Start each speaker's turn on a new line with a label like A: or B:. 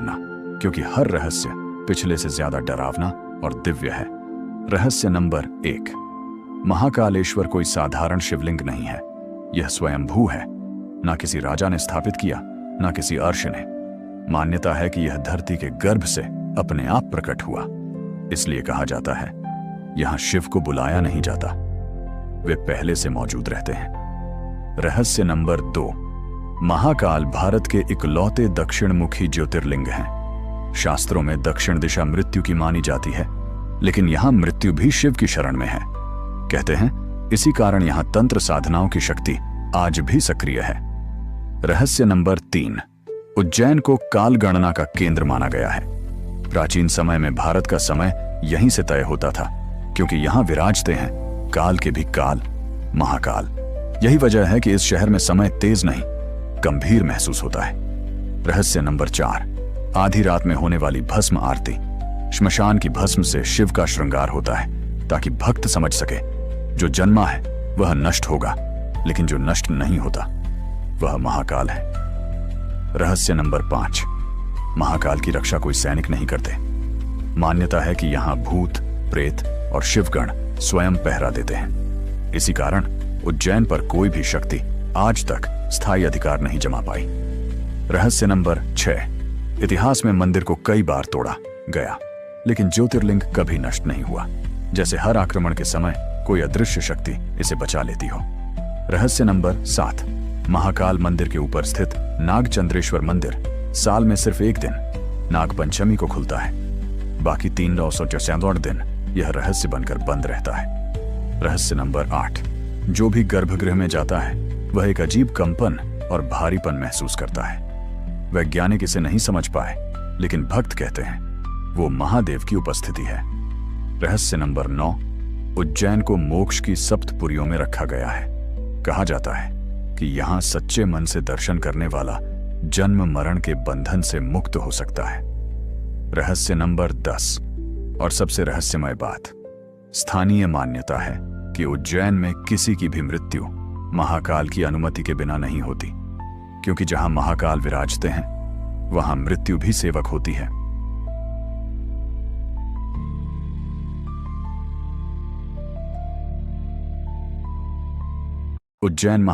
A: क्योंकि हर रहस्य पिछले से ज्यादा डरावना और दिव्य है। रहस्य नंबर 1। महाकालेश्वर कोई साधारण शिवलिंग नहीं है। यह स्वयंभू है। ना किसी राजा ने स्थापित किया, ना किसी अर्श ने। मान्यता है कि यह धरती के गर्भ से अपने आप प्रकट हुआ। इसलिए कहा जाता है यहां शिव को बुलाया नहीं जाता, वे पहले से मौजूद रहते हैं। रहस्य नंबर 2। महाकाल भारत के इकलौते दक्षिणमुखी ज्योतिर्लिंग हैं। शास्त्रों में दक्षिण दिशा मृत्यु की मानी जाती है, लेकिन यहां मृत्यु भी शिव की शरण में है। कहते हैं इसी कारण यहां तंत्र साधनाओं की शक्ति आज भी सक्रिय है। रहस्य नंबर 3। उज्जैन को काल गणना का केंद्र माना गया है। प्राचीन समय में भारत का समय यहीं से तय होता था, क्योंकि यहां विराजते हैं काल के भी काल, महाकाल। यही वजह है कि इस शहर में समय तेज नहीं, गंभीर महसूस होता है। रहस्य नंबर 4। आधी रात में होने वाली भस्म आरती। श्मशान की भस्म से शिव का श्रृंगार होता है, ताकि भक्त समझ सके जो जन्मा है वह नष्ट होगा, लेकिन जो नष्ट नहीं होता वह महाकाल है। रहस्य नंबर 5। महाकाल की रक्षा कोई सैनिक नहीं करते। मान्यता है कि यहां भूत, प्रेत और शिवगण स्वयं पहरा देते हैं। इसी कारण उज्जैन पर कोई भी शक्ति आज तक स्थायी अधिकार नहीं जमा पाई। रहस्य नंबर 6। इतिहास में मंदिर को कई बार तोड़ा गया, लेकिन ज्योतिर्लिंग कभी नष्ट नहीं हुआ, जैसे हर आक्रमण के समय कोई अदृश्य शक्ति इसे बचा लेती हो। रहस्य नंबर 7। महाकाल मंदिर के ऊपर स्थित नागचंद्रेश्वर मंदिर साल में सिर्फ एक दिन, नाग पंचमी को खुलता है। बाकी 364 दिन यह रहस्य बनकर बंद रहता है। रहस्य नंबर 8। जो भी गर्भगृह में जाता है वह एक अजीब कंपन और भारीपन महसूस करता है। वैज्ञानिक इसे नहीं समझ पाए, लेकिन भक्त कहते हैं वो महादेव की उपस्थिति है। रहस्य नंबर 9। उज्जैन को मोक्ष की सप्तपुरियों में रखा गया है। कहा जाता है कि यहां सच्चे मन से दर्शन करने वाला जन्म मरण के बंधन से मुक्त हो सकता है। रहस्य नंबर 10 और सबसे रहस्यमय बात। स्थानीय मान्यता है कि उज्जैन में किसी की भी मृत्यु महाकाल की अनुमति के बिना नहीं होती, क्योंकि जहां महाकाल विराजते हैं वहां मृत्यु भी सेवक होती है। उज्जैन